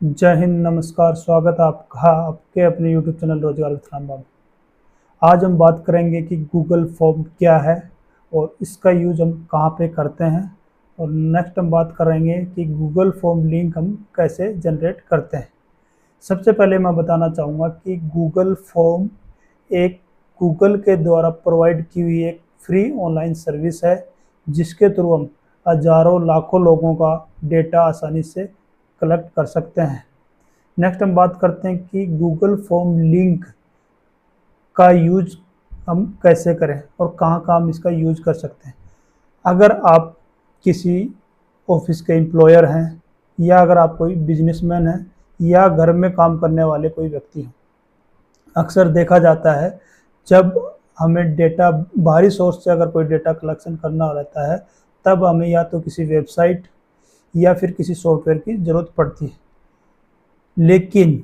जय हिंद, नमस्कार, स्वागत है आपका आपके अपने यूट्यूब चैनल रोजगार विथ रामबाब। आज हम बात करेंगे कि गूगल फॉर्म क्या है और इसका यूज हम कहाँ पे करते हैं। और नेक्स्ट हम बात करेंगे कि गूगल फॉर्म लिंक हम कैसे जनरेट करते हैं। सबसे पहले मैं बताना चाहूँगा कि गूगल फॉर्म एक गूगल के द्वारा प्रोवाइड की हुई एक फ्री ऑनलाइन सर्विस है, जिसके थ्रू हम हज़ारों लाखों लोगों का डेटा आसानी से कलेक्ट कर सकते हैं। नेक्स्ट हम बात करते हैं कि गूगल फॉर्म लिंक का यूज हम कैसे करें और कहाँ कहाँ हम इसका यूज कर सकते हैं। अगर आप किसी ऑफिस के एम्प्लॉयर हैं या अगर आप कोई बिजनेसमैन हैं या घर में काम करने वाले कोई व्यक्ति हैं, अक्सर देखा जाता है जब हमें डेटा बाहरी सोर्स से अगर कोई डेटा कलेक्शन करना रहता है, तब हमें या तो किसी वेबसाइट या फिर किसी सॉफ्टवेयर की ज़रूरत पड़ती है। लेकिन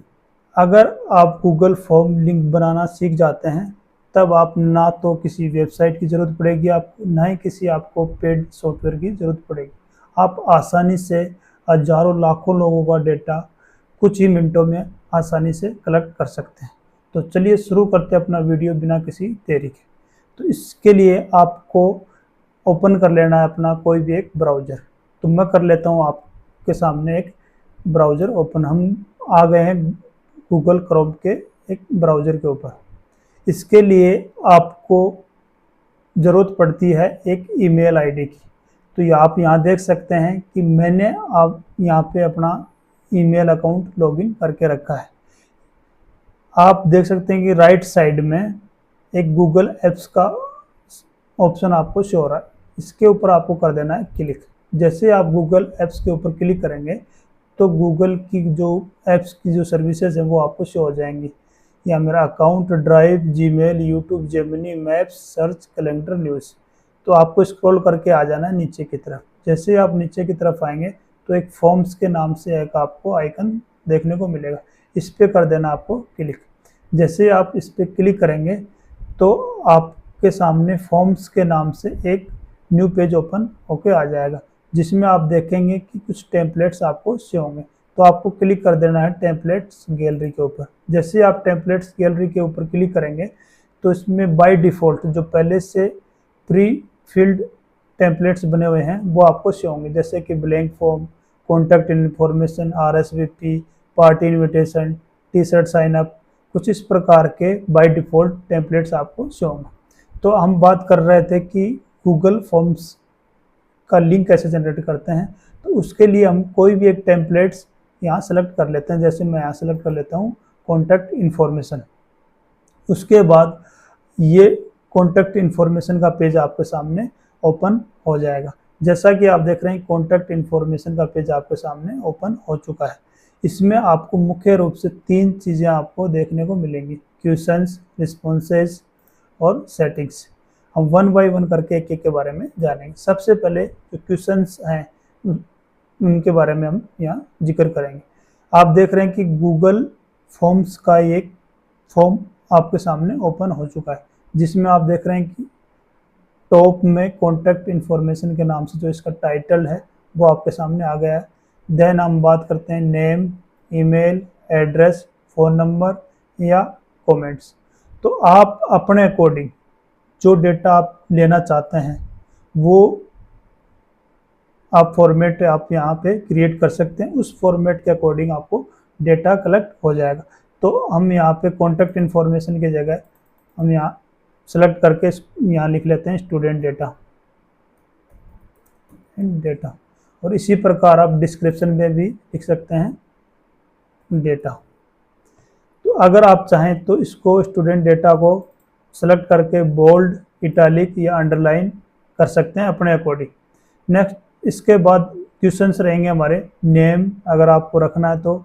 अगर आप गूगल फॉर्म लिंक बनाना सीख जाते हैं, तब आप ना तो किसी वेबसाइट की ज़रूरत पड़ेगी, आप ना ही किसी आपको पेड सॉफ्टवेयर की ज़रूरत पड़ेगी। आप आसानी से हज़ारों लाखों लोगों का डेटा कुछ ही मिनटों में आसानी से कलेक्ट कर सकते हैं। तो चलिए शुरू करते हैं अपना वीडियो बिना किसी देरी के। तो इसके लिए आपको ओपन कर लेना है अपना कोई भी एक ब्राउज़र। तो मैं कर लेता हूँ आपके सामने एक ब्राउज़र ओपन। हम आ गए हैं गूगल क्रोम के एक ब्राउज़र के ऊपर। इसके लिए आपको ज़रूरत पड़ती है एक ईमेल आईडी की। तो ये आप यहाँ देख सकते हैं कि मैंने आप यहाँ पे अपना ईमेल अकाउंट लॉगिन करके रखा है। आप देख सकते हैं कि राइट साइड में एक गूगल एप्स का ऑप्शन आपको शो हो रहा है। इसके ऊपर आपको कर देना है क्लिक। जैसे आप गूगल एप्स के ऊपर क्लिक करेंगे तो गूगल की जो एप्स की जो सर्विसेज हैं वो आपको शो हो जाएंगी। या मेरा account, drive, Gmail, YouTube, Gemini, maps, search, calendar, news. तो आपको स्क्रॉल करके आ जाना है नीचे की तरफ। जैसे आप नीचे की तरफ आएंगे तो एक फॉर्म्स के नाम से एक आपको आइकन देखने को मिलेगा। इस पर कर देना आपको क्लिक। जैसे आप इस पर क्लिक करेंगे तो आपके सामने फॉर्म्स के नाम से एक न्यू पेज ओपन होके आ जाएगा, जिसमें आप देखेंगे कि कुछ टेम्पलेट्स आपको शो होंगे। तो आपको क्लिक कर देना है टेम्पलेट्स गैलरी के ऊपर। जैसे आप टेम्पलेट्स गैलरी के ऊपर क्लिक करेंगे तो इसमें बाय डिफ़ॉल्ट जो पहले से प्री फिल्ड टेम्पलेट्स बने हुए हैं वो आपको शो होंगे, जैसे कि blank form, contact information, RSVP, party invitation, T shirt sign up, कुछ इस प्रकार के बाय डिफ़ॉल्ट टेम्पलेट्स आपको शो होंगे। तो हम बात कर रहे थे कि गूगल फॉर्म्स का लिंक कैसे जनरेट करते हैं। तो उसके लिए हम कोई भी एक टेम्पलेट्स यहाँ सेलेक्ट कर लेते हैं। जैसे मैं यहाँ सेलेक्ट कर लेता हूँ कॉन्टैक्ट इन्फॉर्मेशन। उसके बाद ये कॉन्टैक्ट इन्फॉर्मेशन का पेज आपके सामने ओपन हो जाएगा। जैसा कि आप देख रहे हैं कॉन्टैक्ट इन्फॉर्मेशन का पेज आपके सामने ओपन हो चुका है। इसमें आपको मुख्य रूप से 3 चीज़ें आपको देखने को मिलेंगी: क्वेश्चंस, रिस्पॉन्सेज और सेटिंग्स। हम वन बाय वन करके एक एक के बारे में जानेंगे। सबसे पहले जो क्वेश्चंस हैं उनके बारे में हम यहाँ जिक्र करेंगे। आप देख रहे हैं कि गूगल फॉर्म्स का एक फॉर्म आपके सामने ओपन हो चुका है, जिसमें आप देख रहे हैं कि टॉप में कॉन्टैक्ट इन्फॉर्मेशन के नाम से जो इसका टाइटल है वो आपके सामने आ गया है। देन हम बात करते हैं name, email, address, phone number या कमेंट्स। तो आप अपने अकॉर्डिंग जो डेटा आप लेना चाहते हैं वो आप फॉर्मेट आप यहाँ पे क्रिएट कर सकते हैं। उस फॉर्मेट के अकॉर्डिंग आपको डेटा कलेक्ट हो जाएगा। तो हम यहाँ पे कॉन्टैक्ट इन्फॉर्मेशन की जगह हम यहाँ सेलेक्ट करके यहाँ लिख लेते हैं स्टूडेंट डेटा। और इसी प्रकार आप डिस्क्रिप्शन में भी लिख सकते हैं डेटा। तो अगर आप चाहें तो इसको स्टूडेंट डेटा को सेलेक्ट करके बोल्ड, इटैलिक या अंडरलाइन कर सकते हैं अपने अकॉर्डिंग। नेक्स्ट इसके बाद क्वेश्चंस रहेंगे हमारे। नेम अगर आपको रखना है तो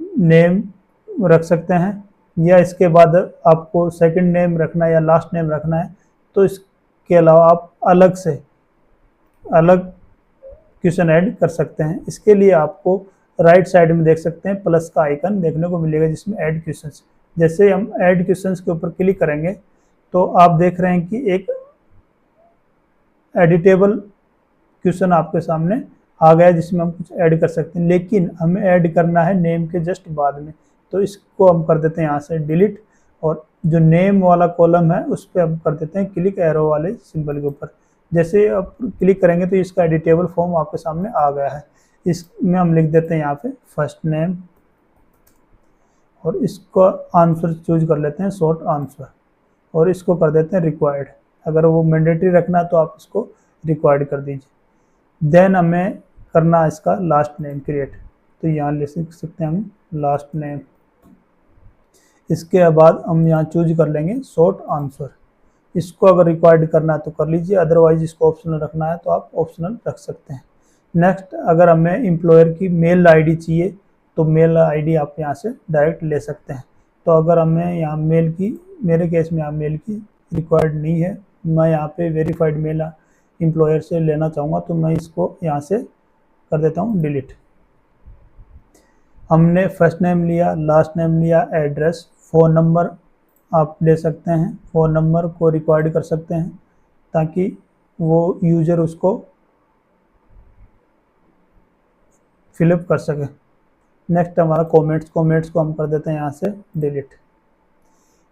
नेम रख सकते हैं, या इसके बाद आपको सेकंड नेम रखना है या लास्ट नेम रखना है तो इसके अलावा आप अलग क्वेश्चन ऐड कर सकते हैं। इसके लिए आपको राइट साइड में देख सकते हैं प्लस का आइकन देखने को मिलेगा, जिसमें ऐड क्वेश्चंस। जैसे हम ऐड क्वेश्चंस के ऊपर क्लिक करेंगे तो आप देख रहे हैं कि एक एडिटेबल क्वेश्चन आपके सामने आ गया जिसमें हम कुछ ऐड कर सकते हैं, लेकिन हमें ऐड करना है नेम के जस्ट बाद में। तो इसको हम कर देते हैं यहाँ से डिलीट, और जो नेम वाला कॉलम है उस पर हम कर देते हैं क्लिक एरो वाले सिंबल के ऊपर। जैसे आप क्लिक करेंगे तो इसका एडिटेबल फॉर्म आपके सामने आ गया है। इसमें हम लिख देते हैं यहाँ पे फर्स्ट नेम, और इसको आंसर चूज कर लेते हैं शॉर्ट आंसर, और इसको कर देते हैं रिक्वायर्ड। अगर वो मैंडेटरी रखना है तो आप इसको रिक्वायर्ड कर दीजिए। देन हमें करना है इसका लास्ट नेम क्रिएट, तो यहाँ ले सकते हैं हम लास्ट नेम। इसके बाद हम यहाँ चूज कर लेंगे शॉर्ट आंसर। इसको अगर रिक्वायर्ड करना है तो कर लीजिए, अदरवाइज इसको ऑप्शनल रखना है तो आप ऑप्शनल रख सकते हैं। नेक्स्ट, अगर हमें एम्प्लॉयर की मेल आईडी चाहिए तो मेल आईडी आप यहाँ से डायरेक्ट ले सकते हैं। तो अगर हमें यहाँ मेल की, मेरे केस में यहाँ मेल की रिक्वायर्ड नहीं है, मैं यहाँ पे वेरीफाइड मेल एम्प्लॉयर से लेना चाहूँगा, तो मैं इसको यहाँ से कर देता हूँ डिलीट। हमने फर्स्ट नेम लिया, लास्ट नेम लिया, एड्रेस, फ़ोन नंबर आप ले सकते हैं। फ़ोन नंबर को रिकॉर्ड कर सकते हैं ताकि वो यूज़र उसको फिलअप कर सके। नेक्स्ट हमारा कमेंट्स को हम कर देते हैं यहाँ से डिलीट।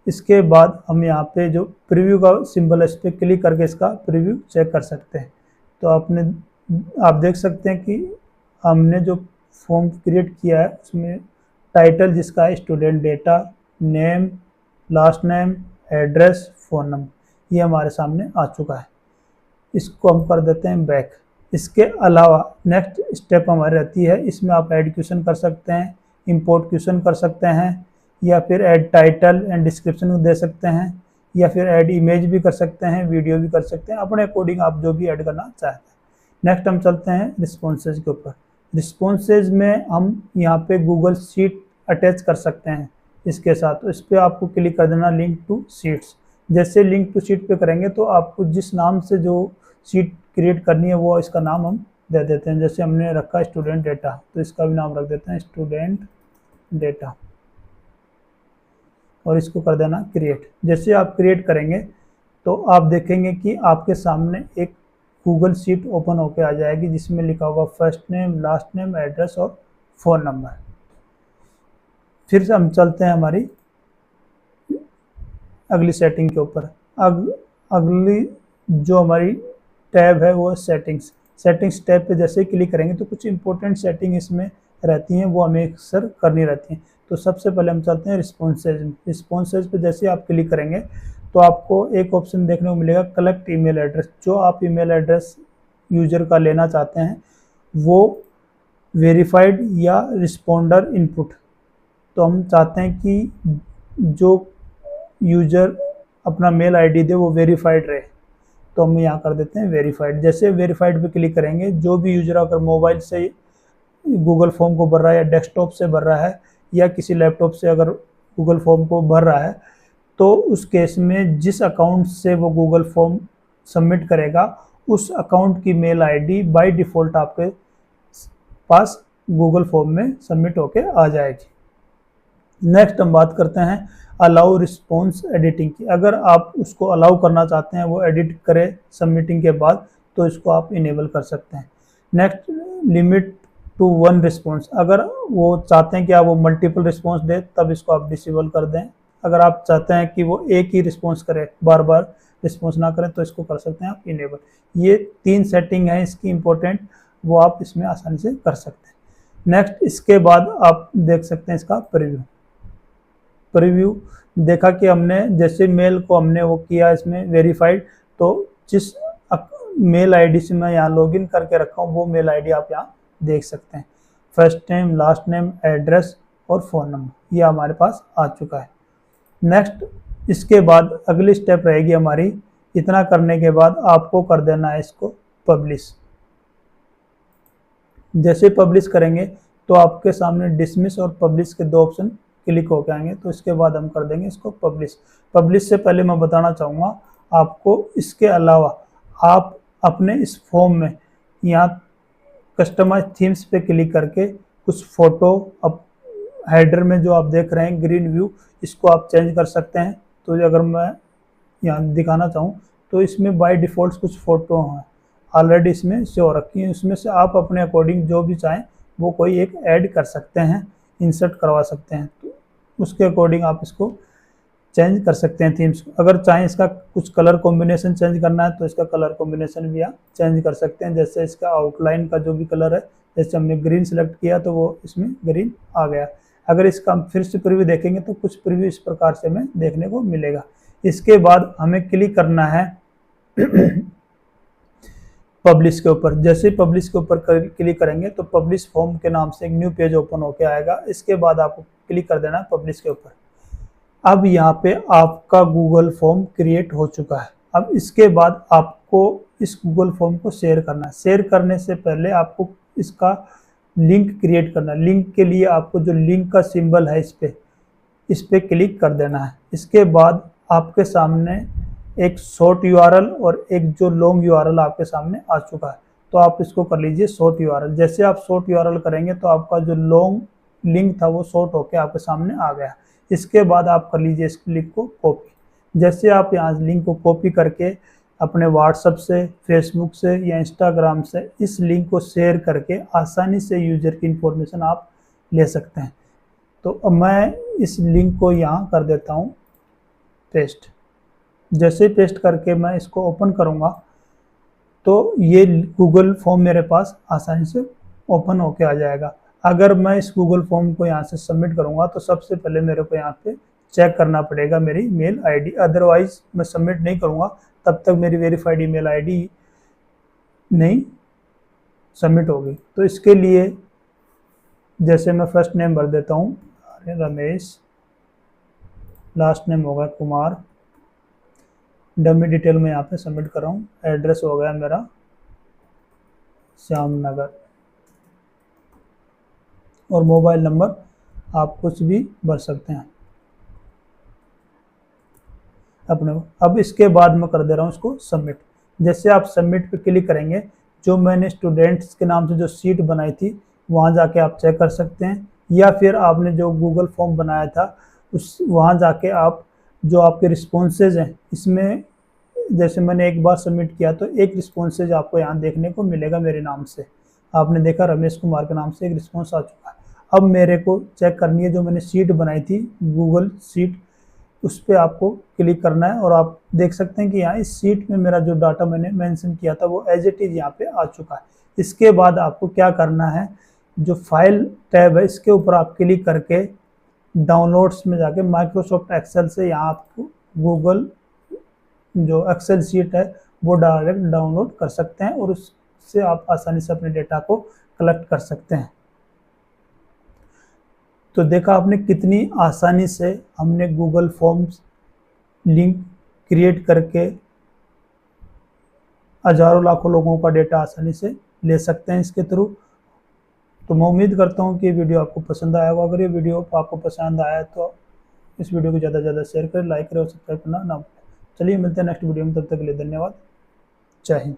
इसके बाद हम यहाँ पे जो प्रीव्यू का सिंबल है इस पर क्लिक करके इसका प्रीव्यू चेक कर सकते हैं। तो आप देख सकते हैं कि हमने जो फॉर्म क्रिएट किया है उसमें टाइटल जिसका है student data, name, last name, address, phone number, ये हमारे सामने आ चुका है। इसको हम कर देते हैं बैक। इसके अलावा नेक्स्ट स्टेप हमारी रहती है, इसमें आप ऐड क्वेश्चन कर सकते हैं, इंपोर्ट क्वेश्चन कर सकते हैं, या फिर ऐड टाइटल एंड डिस्क्रिप्शन दे सकते हैं, या फिर ऐड इमेज भी कर सकते हैं, वीडियो भी कर सकते हैं, अपने अकॉर्डिंग आप जो भी ऐड करना चाहते हैं। नेक्स्ट हम चलते हैं रिस्पॉन्सेज के ऊपर। रिस्पॉन्सेज में हम यहाँ पे गूगल शीट अटैच कर सकते हैं इसके साथ, तो इस पर आपको क्लिक कर देना लिंक टू शीट्स। जैसे लिंक टू शीट पे करेंगे तो आपको जिस नाम से जो शीट क्रिएट करनी है वो इसका नाम हम दे देते हैं। जैसे हमने रखा स्टूडेंट डेटा, तो इसका भी नाम रख देते हैं स्टूडेंट डेटा, और इसको कर देना क्रिएट। जैसे आप क्रिएट करेंगे तो आप देखेंगे कि आपके सामने एक गूगल शीट ओपन होकर आ जाएगी जिसमें लिखा होगा first name, last name, address और फ़ोन नंबर। फिर से हम चलते हैं हमारी अगली सेटिंग के ऊपर। अगली जो हमारी टैब है वो सेटिंग्स टैब पे जैसे ही क्लिक करेंगे तो कुछ इंपॉर्टेंट सेटिंग इसमें रहती हैं, वो हमें अक्सर करनी रहती हैं। तो सबसे पहले हम चलते हैं रिस्पॉन्सेज पे। जैसे आप क्लिक करेंगे तो आपको एक ऑप्शन देखने को मिलेगा कलेक्ट ईमेल एड्रेस। जो आप ईमेल एड्रेस यूजर का लेना चाहते हैं वो वेरीफाइड या रिस्पॉन्डर इनपुट। तो हम चाहते हैं कि जो यूजर अपना मेल आईडी दे वो वेरीफाइड रहे, तो हम यहाँ कर देते हैं वेरीफाइड। जैसे वेरीफाइड पे क्लिक करेंगे, जो भी यूजर अगर मोबाइल से गूगल फॉर्म को भर रहा है या डेस्कटॉप से भर रहा है या किसी लैपटॉप से अगर गूगल फॉर्म को भर रहा है, तो उस केस में जिस अकाउंट से वो गूगल फॉर्म सबमिट करेगा उस अकाउंट की मेल आईडी बाय डिफ़ॉल्ट आपके पास गूगल फॉर्म में सबमिट होके आ जाएगी। नेक्स्ट हम बात करते हैं अलाउ रिस्पॉन्स एडिटिंग की। अगर आप उसको अलाउ करना चाहते हैं वो एडिट करे सबमिटिंग के बाद, तो इसको आप इनेबल कर सकते हैं। Next limit to 1 response. अगर वो चाहते हैं कि आप वो मल्टीपल रिस्पॉन्स दे तब इसको आप डिसेबल कर दें। अगर आप चाहते हैं कि वो एक ही रिस्पॉन्स करे, बार बार रिस्पॉन्स ना करें, तो इसको कर सकते हैं आप इनेबल। ये 3 सेटिंग है इसकी इंपॉर्टेंट, वो आप इसमें आसानी से कर सकते हैं। नेक्स्ट इसके बाद आप देख सकते हैं इसका प्रीव्यू देखा कि हमने जैसे मेल को हमने वो किया इसमें वेरीफाइड, तो जिस मेल आईडी से मैं यहाँ लॉगिन करके रखा हूँ वो मेल आईडी आप यहाँ देख सकते हैं। First name, last name, address और फ़ोन नंबर, ये हमारे पास आ चुका है। नेक्स्ट इसके बाद अगली स्टेप रहेगी हमारी, इतना करने के बाद आपको कर देना है इसको पब्लिश। जैसे पब्लिश करेंगे तो आपके सामने डिसमिस और पब्लिश के 2 ऑप्शन क्लिक होकर आएंगे, तो इसके बाद हम कर देंगे इसको पब्लिश। पब्लिश से पहले मैं बताना चाहूँगा आपको, इसके अलावा आप अपने इस फॉर्म में यहाँ कस्टमाइज थीम्स पे क्लिक करके कुछ फ़ोटो, अब हेडर में जो आप देख रहे हैं ग्रीन व्यू, इसको आप चेंज कर सकते हैं। तो अगर मैं यहाँ दिखाना चाहूँ तो इसमें बाय डिफ़ॉल्ट कुछ फ़ोटो हैं, ऑलरेडी इसमें शो रखी है। उसमें से आप अपने अकॉर्डिंग जो भी चाहें वो कोई एक ऐड कर सकते हैं, इंसर्ट करवा सकते हैं। तो उसके अकॉर्डिंग आप इसको चेंज कर सकते हैं थीम्स को। अगर चाहें इसका कुछ कलर कॉम्बिनेशन चेंज करना है तो इसका कलर कॉम्बिनेशन भी आप चेंज कर सकते हैं। जैसे इसका आउटलाइन का जो भी कलर है, जैसे हमने ग्रीन सेलेक्ट किया तो वो इसमें ग्रीन आ गया। अगर इसका हम फिर से प्रीव्यू देखेंगे तो कुछ प्रीव्यू इस प्रकार से हमें देखने को मिलेगा। इसके बाद हमें क्लिक करना है पब्लिश के ऊपर। जैसे ही पब्लिश के ऊपर क्लिक करेंगे तो पब्लिश फॉर्म के नाम से एक न्यू पेज ओपन होके आएगा। इसके बाद आपको क्लिक कर देना है पब्लिश के ऊपर। अब यहाँ पे आपका गूगल फॉर्म क्रिएट हो चुका है। अब इसके बाद आपको इस गूगल फॉर्म को शेयर करना है। शेयर करने से पहले आपको इसका लिंक क्रिएट करना है। लिंक के लिए आपको जो लिंक का सिंबल है इस पे क्लिक कर देना है। इसके बाद आपके सामने एक शॉर्ट यूआरएल और एक जो लॉन्ग यूआरएल आपके सामने आ चुका है। तो आप इसको कर लीजिए शॉर्ट यूआरएल। जैसे आप शॉर्ट यूआरएल करेंगे तो आपका जो लॉन्ग लिंक था वो शॉर्ट होके आपके सामने आ गया। इसके बाद आप कर लीजिए इस लिंक को कॉपी। जैसे आप यहाँ लिंक को कॉपी करके अपने व्हाट्सएप से, फेसबुक से या इंस्टाग्राम से इस लिंक को शेयर करके आसानी से यूजर की इंफॉर्मेशन आप ले सकते हैं। तो अब मैं इस लिंक को यहाँ कर देता हूँ पेस्ट। जैसे पेस्ट करके मैं इसको ओपन करूँगा तो ये गूगल फॉर्म मेरे पास आसानी से ओपन होके आ जाएगा। अगर मैं इस गूगल फॉर्म को यहाँ से सबमिट करूँगा तो सबसे पहले मेरे को यहाँ पे चेक करना पड़ेगा मेरी मेल आईडी। अदरवाइज मैं सबमिट नहीं करूँगा तब तक मेरी वेरीफाइड ईमेल आईडी नहीं सबमिट होगी। तो इसके लिए जैसे मैं फर्स्ट नेम भर देता हूँ रमेश, लास्ट नेम होगा कुमार, डमी डिटेल में यहाँ पे सबमिट कर रहा हूँ। एड्रेस हो गया मेरा श्यामनगर और मोबाइल नंबर आप कुछ भी भर सकते हैं अपने को। अब इसके बाद मैं कर दे रहा हूँ इसको सबमिट। जैसे आप सबमिट पे क्लिक करेंगे, जो मैंने स्टूडेंट्स के नाम से जो सीट बनाई थी वहाँ जाके आप चेक कर सकते हैं, या फिर आपने जो गूगल फॉर्म बनाया था उस वहाँ जाके आप जो आपके रिस्पॉन्सेज हैं इसमें, जैसे मैंने एक बार सबमिट किया तो एक रिस्पॉन्सेज आपको यहाँ देखने को मिलेगा मेरे नाम से। आपने देखा रमेश कुमार के नाम से एक रिस्पॉन्स आ चुका है। अब मेरे को चेक करनी है जो मैंने सीट बनाई थी गूगल सीट, उस पर आपको क्लिक करना है और आप देख सकते हैं कि यहाँ इस सीट में मेरा जो डाटा मैंने मेंशन किया था वो एज इट इज़ यहाँ पे आ चुका है। इसके बाद आपको क्या करना है, जो फाइल टैब है इसके ऊपर आप क्लिक करके डाउनलोड्स में जाके माइक्रोसॉफ्ट एक्सेल से यहाँ आपको गूगल जो एक्सेल शीट है वो डायरेक्ट डाउनलोड कर सकते हैं और उससे आप आसानी से अपने डेटा को कलेक्ट कर सकते हैं। तो देखा आपने कितनी आसानी से हमने गूगल फॉर्म्स लिंक क्रिएट करके हजारों लाखों लोगों का डेटा आसानी से ले सकते हैं इसके थ्रू। तो मैं उम्मीद करता हूँ कि ये वीडियो आपको पसंद आया होगा। अगर ये वीडियो आपको पसंद आया तो इस वीडियो को ज़्यादा से ज़्यादा शेयर करें, लाइक करें और सब्सक्राइब करना ना भूलें। चलिए मिलते हैं नेक्स्ट वीडियो में, तब तक के लिए धन्यवाद। जय हिंद।